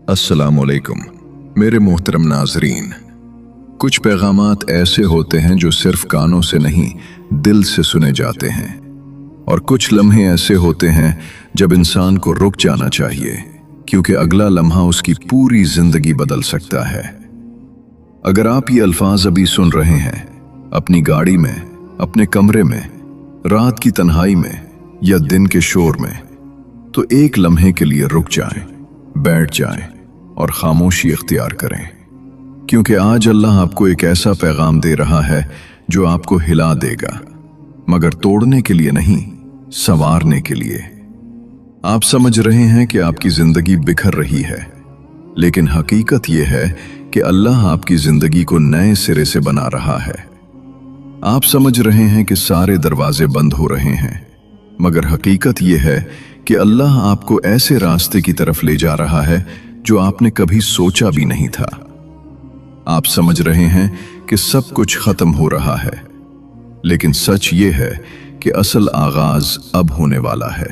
अस्सलामुअलैकुम मेरे मोहतरम नाजरीन। कुछ पैगामात ऐसे होते हैं जो सिर्फ कानों से नहीं दिल से सुने जाते हैं, और कुछ लम्हे ऐसे होते हैं जब इंसान को रुक जाना चाहिए, क्योंकि अगला लम्हा उसकी पूरी जिंदगी बदल सकता है। अगर आप ये अल्फाज अभी सुन रहे हैं, अपनी गाड़ी में, अपने कमरे में, रात की तन्हाई में या दिन के शोर में, तो एक लम्हे के लिए रुक जाएं, बैठ जाएं और खामोशी इख्तियार करें, क्योंकि आज अल्लाह आपको एक ऐसा पैगाम दे रहा है जो आपको हिला देगा, मगर तोड़ने के लिए नहीं, संवारने के लिए। आप समझ रहे हैं कि आपकी जिंदगी बिखर रही है, लेकिन हकीकत यह है कि अल्लाह आपकी जिंदगी को नए सिरे से बना रहा है। आप समझ रहे हैं कि सारे दरवाजे बंद हो रहे हैं, मगर हकीकत यह है कि अल्लाह आपको ऐसे रास्ते की तरफ ले जा रहा है जो आपने कभी सोचा भी नहीं था। आप समझ रहे हैं कि सब कुछ खत्म हो रहा है, लेकिन सच ये है कि असल आगाज अब होने वाला है।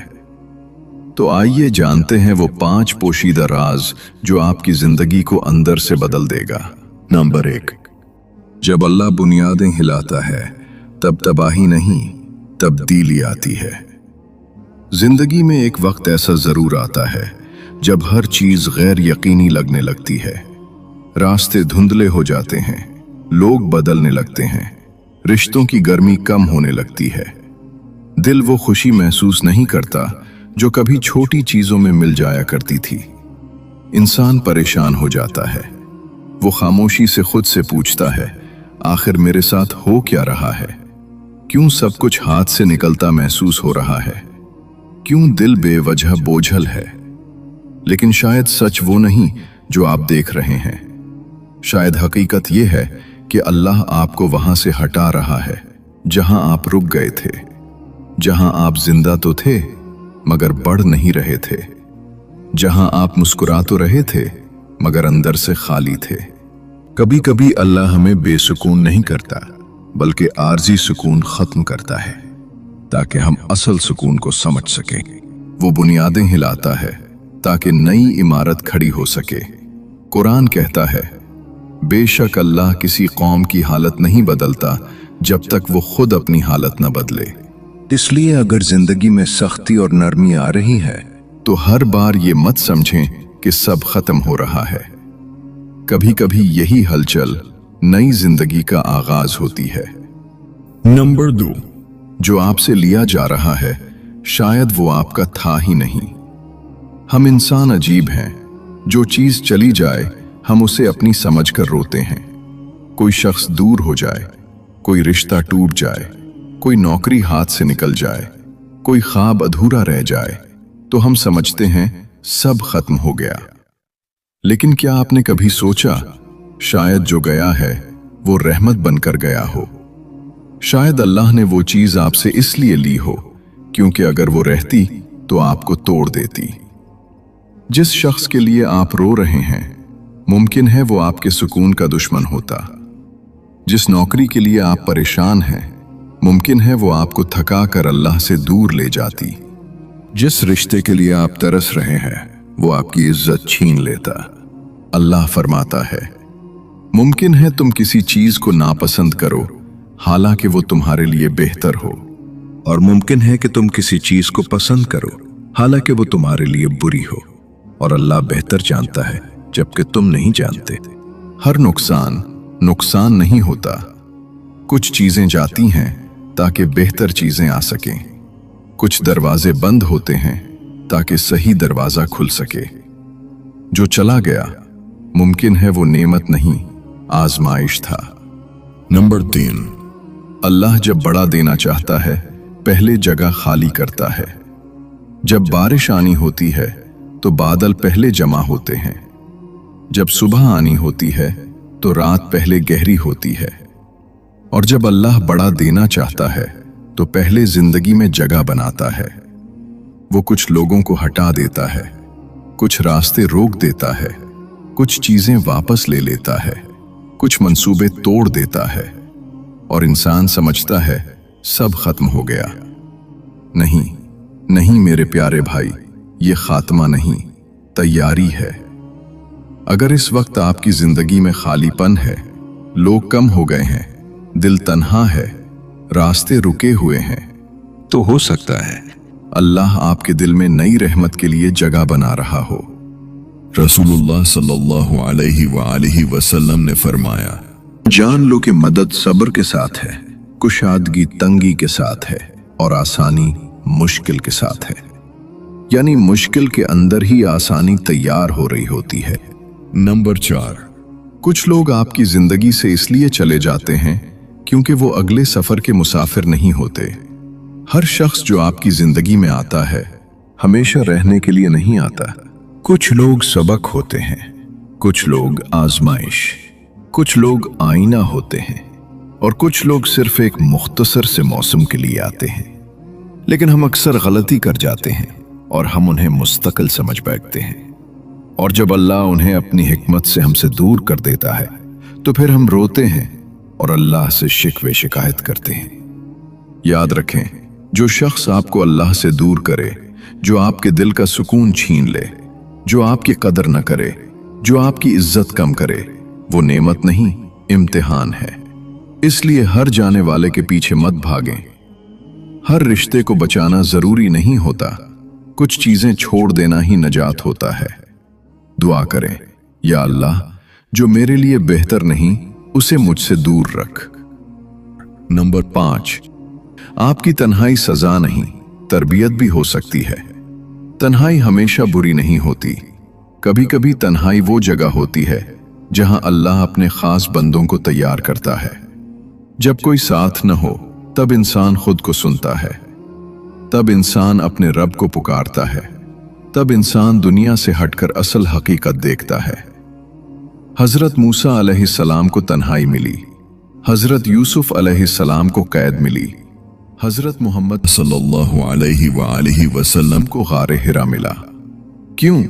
तो आइए जानते हैं वो 5 पोशीदा राज जो आपकी जिंदगी को अंदर से बदल देगा। नंबर 1, जब अल्लाह बुनियादें हिलाता है तब तबाही नहीं, तब्दीली आती है। जिंदगी में एक वक्त ऐसा जरूर आता है जब हर चीज गैर यकीनी लगने लगती है। रास्ते धुंधले हो जाते हैं, लोग बदलने लगते हैं, रिश्तों की गर्मी कम होने लगती है। दिल वो खुशी महसूस नहीं करता जो कभी छोटी चीजों में मिल जाया करती थी। इंसान परेशान हो जाता है। वो खामोशी से खुद से पूछता है, आखिर मेरे साथ हो क्या रहा है? क्यों सब कुछ हाथ से निकलता महसूस हो रहा है? क्यों दिल बेवजह बोझल है? लेकिन शायद सच वो नहीं जो आप देख रहे हैं। शायद हकीकत ये है कि अल्लाह आपको वहां से हटा रहा है जहां आप रुक गए थे, जहां आप जिंदा तो थे मगर बढ़ नहीं रहे थे, जहां आप मुस्कुरा तो रहे थे मगर अंदर से खाली थे। कभी कभी अल्लाह हमें बेसुकून नहीं करता, बल्कि आर्जी सुकून खत्म करता है ताकि हम असल सुकून को समझ सकें। वो बुनियादें हिलाता है ताकि नई इमारत खड़ी हो सके। कुरान कहता है, बेशक अल्लाह किसी कौम की हालत नहीं बदलता जब तक वो खुद अपनी हालत न बदले। इसलिए अगर जिंदगी में सख्ती और नरमी आ रही है तो हर बार ये मत समझें कि सब खत्म हो रहा है। कभी कभी यही हलचल नई जिंदगी का आगाज होती है। नंबर 2, जो आपसे लिया जा रहा है शायद वो आपका था ही नहीं। हम इंसान अजीब हैं, जो चीज चली जाए हम उसे अपनी समझकर रोते हैं। कोई शख्स दूर हो जाए, कोई रिश्ता टूट जाए, कोई नौकरी हाथ से निकल जाए, कोई ख्वाब अधूरा रह जाए, तो हम समझते हैं सब खत्म हो गया। लेकिन क्या आपने कभी सोचा, शायद जो गया है वो रहमत बनकर गया हो। शायद अल्लाह ने वो चीज आपसे इसलिए ली हो क्योंकि अगर वो रहती तो आपको तोड़ देती। जिस शख्स के लिए आप रो रहे हैं मुमकिन है वो आपके सुकून का दुश्मन होता। जिस नौकरी के लिए आप परेशान हैं मुमकिन है वो आपको थका कर अल्लाह से दूर ले जाती। जिस रिश्ते के लिए आप तरस रहे हैं वो आपकी इज्जत छीन लेता। अल्लाह फरमाता है, मुमकिन है तुम किसी चीज को नापसंद करो हालांकि वो तुम्हारे लिए बेहतर हो, और मुमकिन है कि तुम किसी चीज को पसंद करो हालांकि वो तुम्हारे लिए बुरी हो, और अल्लाह बेहतर जानता है जबकि तुम नहीं जानते। हर नुकसान नहीं होता। कुछ चीजें जाती हैं ताकि बेहतर चीजें आ सकें। कुछ दरवाजे बंद होते हैं ताकि सही दरवाजा खुल सके। जो चला गया मुमकिन है वो नेमत नहीं, आजमाइश था। नंबर 3, अल्लाह जब बड़ा देना चाहता है पहले जगह खाली करता है। जब बारिश आनी होती है तो बादल पहले जमा होते हैं। जब सुबह आनी होती है तो रात पहले गहरी होती है। और जब अल्लाह बड़ा देना चाहता है तो पहले जिंदगी में जगह बनाता है। वो कुछ लोगों को हटा देता है, कुछ रास्ते रोक देता है, कुछ चीजें वापस ले लेता है, कुछ मंसूबे तोड़ देता है, और इंसान समझता है सब खत्म हो गया। नहीं मेरे प्यारे भाई, ये खात्मा नहीं, तैयारी है। अगर इस वक्त आपकी जिंदगी में खालीपन है, लोग कम हो गए हैं, दिल तन्हा है, रास्ते रुके हुए हैं, तो हो सकता है अल्लाह आपके दिल में नई रहमत के लिए जगह बना रहा हो। रसूलुल्लाह सल्लल्लाहु अलैहि वसल्लम ने फरमाया, जान लो कि मदद सब्र के साथ है, कुशादगी तंगी के साथ है और आसानी मुश्किल के साथ है। यानी मुश्किल के अंदर ही आसानी तैयार हो रही होती है। नंबर 4, कुछ लोग आपकी जिंदगी से इसलिए चले जाते हैं क्योंकि वो अगले सफर के मुसाफिर नहीं होते। हर शख्स जो आपकी जिंदगी में आता है हमेशा रहने के लिए नहीं आता। कुछ लोग सबक होते हैं, कुछ लोग आजमाइश, कुछ लोग आईना होते हैं और कुछ लोग सिर्फ एक मुख्तसर से मौसम के लिए आते हैं। लेकिन हम अक्सर गलती कर जाते हैं और हम उन्हें मुस्तकिल समझ बैठते हैं, और जब अल्लाह उन्हें अपनी हिकमत से हमसे दूर कर देता है तो फिर हम रोते हैं और अल्लाह से शिकवे शिकायत करते हैं। याद रखें, जो शख्स आपको अल्लाह से दूर करे, जो आपके दिल का सुकून छीन ले, जो आपकी कदर न करे, जो आपकी इज्जत कम करे, वो नेमत नहीं, इम्तिहान है। इसलिए हर जाने वाले के पीछे मत भागें। हर रिश्ते को बचाना जरूरी नहीं होता, कुछ चीजें छोड़ देना ही नजात होता है। दुआ करें, या अल्लाह, जो मेरे लिए बेहतर नहीं उसे मुझसे दूर रख। नंबर 5, आपकी तन्हाई सजा नहीं, तरबियत भी हो सकती है। तन्हाई हमेशा बुरी नहीं होती। कभी कभी तन्हाई वो जगह होती है जहां अल्लाह अपने खास बंदों को तैयार करता है। जब कोई साथ न हो तब इंसान खुद को सुनता है, तब इंसान अपने रब को पुकारता है, तब इंसान दुनिया से हटकर असल हकीकत देखता है। हजरत मूसा अलैहिस्सलाम को तन्हाई मिली, हजरत यूसुफ अलैहिस्सलाम को कैद मिली, हजरत मोहम्मद सल्लल्लाहु अलैहि वसल्लम को गारे हिरा मिला। क्यों?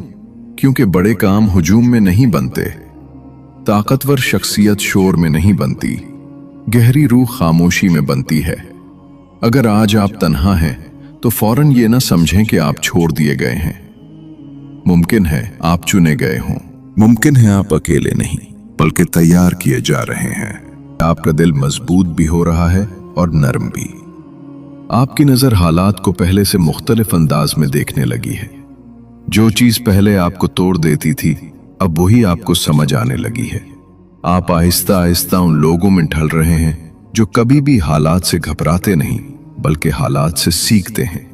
क्योंकि बड़े काम हुजूम में नहीं बनते, ताकतवर शख्सियत शोर में नहीं बनती, गहरी रूह खामोशी में बनती है। अगर आज आप तन्हा हैं तो फौरन ये ना समझें कि आप छोड़ दिए गए हैं। मुमकिन है आप चुने गए हों, मुमकिन है आप अकेले नहीं बल्कि तैयार किए जा रहे हैं। आपका दिल मजबूत भी हो रहा है और नरम भी। आपकी नजर हालात को पहले से मुख्तलिफ अंदाज में देखने लगी है। जो चीज पहले आपको तोड़ देती थी अब वही आपको समझ आने लगी है। आप आहिस्ता आहिस्ता उन लोगों में ढल रहे हैं जो कभी भी हालात से घबराते नहीं बल्कि हालात से सीखते हैं।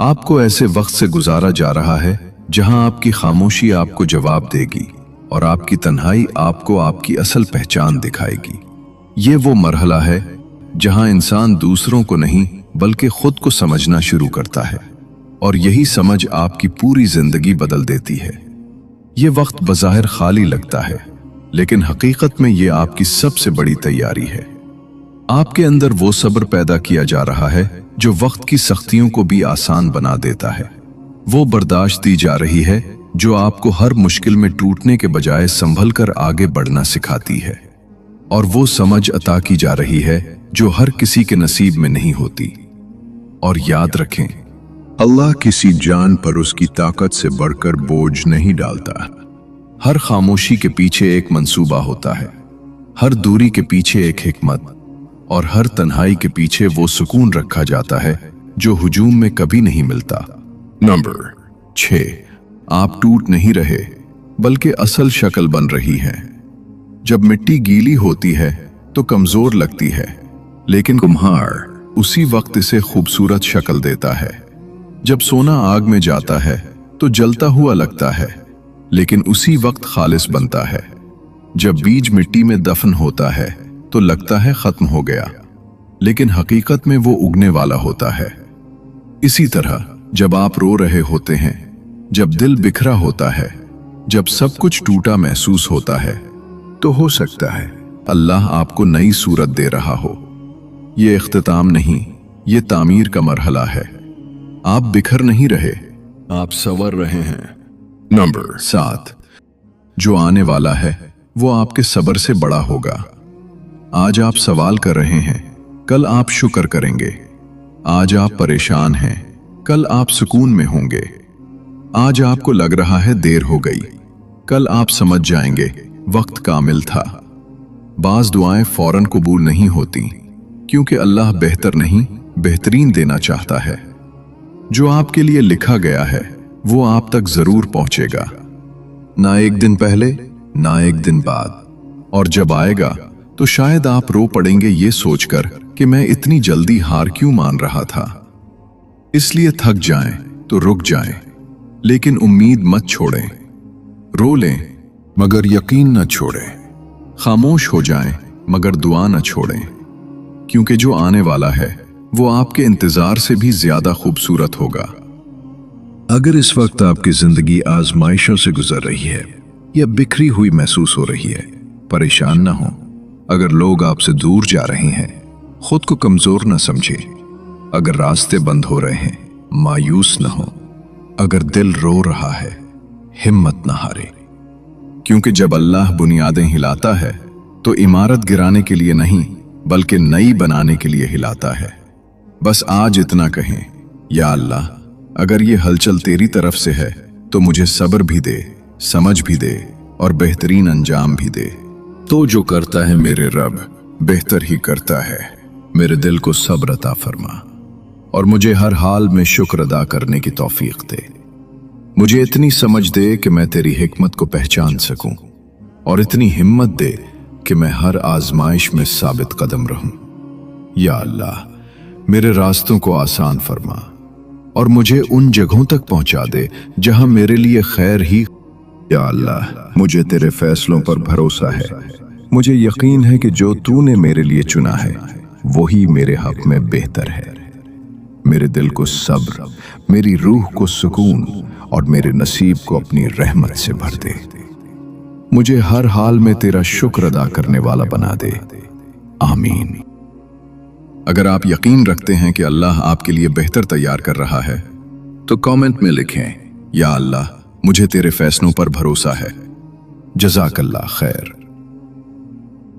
आपको ऐसे वक्त से गुजारा जा रहा है जहां आपकी खामोशी आपको जवाब देगी और आपकी तन्हाई आपको आपकी असल पहचान दिखाएगी। ये वो मरहला है जहां इंसान दूसरों को नहीं बल्कि खुद को समझना शुरू करता है, और यही समझ आपकी पूरी जिंदगी बदल देती है। ये वक्त बज़ाहिर खाली लगता है, लेकिन हकीकत में ये आपकी सबसे बड़ी तैयारी है। आपके अंदर वो सब्र पैदा किया जा रहा है जो वक्त की सख्तियों को भी आसान बना देता है। वो बर्दाश्त दी जा रही है जो आपको हर मुश्किल में टूटने के बजाय संभल कर आगे बढ़ना सिखाती है, और वो समझ अता की जा रही है जो हर किसी के नसीब में नहीं होती। और याद रखें, अल्लाह किसी जान पर उसकी ताकत से बढ़कर बोझ नहीं डालता। हर खामोशी के पीछे एक मंसूबा होता है, हर दूरी के पीछे एक हिकमत, और हर तन्हाई के पीछे वो सुकून रखा जाता है जो हुजूम में कभी नहीं मिलता। नंबर 6, आप टूट नहीं रहे बल्कि असल शक्ल बन रही है। जब मिट्टी गीली होती है तो कमजोर लगती है, लेकिन कुम्हार उसी वक्त इसे खूबसूरत शक्ल देता है। जब सोना आग में जाता है तो जलता हुआ लगता है, लेकिन उसी वक्त खालिस बनता है। जब बीज मिट्टी में दफन होता है तो लगता है खत्म हो गया, लेकिन हकीकत में वो उगने वाला होता है। इसी तरह जब आप रो रहे होते हैं, जब दिल बिखरा होता है, जब सब कुछ टूटा महसूस होता है, तो हो सकता है अल्लाह आपको नई सूरत दे रहा हो। ये इख्तिताम नहीं, ये तामीर का मरहला है। आप बिखर नहीं रहे, आप संवर रहे हैं। नंबर 7, जो आने वाला है वो आपके सब्र से बड़ा होगा। आज आप सवाल कर रहे हैं, कल आप शुक्र करेंगे। आज आप परेशान हैं, कल आप सुकून में होंगे। आज आपको लग रहा है देर हो गई, कल आप समझ जाएंगे वक्त कामिल था। बाज दुआएं फौरन कबूल नहीं होती, क्योंकि अल्लाह बेहतर नहीं बेहतरीन देना चाहता है। जो आपके लिए लिखा गया है वो आप तक जरूर पहुंचेगा, ना एक दिन पहले ना एक दिन बाद। और जब आएगा तो शायद आप रो पड़ेंगे ये सोचकर कि मैं इतनी जल्दी हार क्यों मान रहा था। इसलिए थक जाएं तो रुक जाएं, लेकिन उम्मीद मत छोड़ें। रो लें मगर यकीन न छोड़ें। खामोश हो जाएं मगर दुआ न छोड़ें, क्योंकि जो आने वाला है वो आपके इंतजार से भी ज्यादा खूबसूरत होगा। अगर इस वक्त आपकी जिंदगी आजमाइशों से गुजर रही है या बिखरी हुई महसूस हो रही है, परेशान ना हो। अगर लोग आपसे दूर जा रहे हैं, खुद को कमजोर ना समझे। अगर रास्ते बंद हो रहे हैं, मायूस ना हो। अगर दिल रो रहा है, हिम्मत ना हारे, क्योंकि जब अल्लाह बुनियादें हिलाता है तो इमारत गिराने के लिए नहीं बल्कि नई बनाने के लिए हिलाता है। बस आज इतना कहें, या अल्लाह, अगर ये हलचल तेरी तरफ से है तो मुझे सब्र भी दे, समझ भी दे और बेहतरीन अंजाम भी दे। तो जो करता है मेरे रब बेहतर ही करता है। मेरे दिल को सब्र अता फरमा और मुझे हर हाल में शुक्र अदा करने की तौफीक दे। मुझे इतनी समझ दे कि मैं तेरी हिकमत को पहचान सकूं, और इतनी हिम्मत दे कि मैं हर आजमाइश में साबित कदम रहूं। या अल्लाह, मेरे रास्तों को आसान फरमा और मुझे उन जगहों तक पहुंचा दे जहां मेरे लिए खैर ही। या अल्लाह, मुझे तेरे फैसलों पर भरोसा है। मुझे यकीन है कि जो तूने मेरे लिए चुना है वही मेरे हक में बेहतर है। मेरे दिल को सब्र, मेरी रूह को सुकून और मेरे नसीब को अपनी रहमत से भर दे। मुझे हर हाल में तेरा शुक्र अदा करने वाला बना दे। आमीन। अगर आप यकीन रखते हैं कि अल्लाह आपके लिए बेहतर तैयार कर रहा है तो कमेंट में लिखें, या अल्लाह, मुझे तेरे फैसलों पर भरोसा है। जज़ाकल्लाह खैर।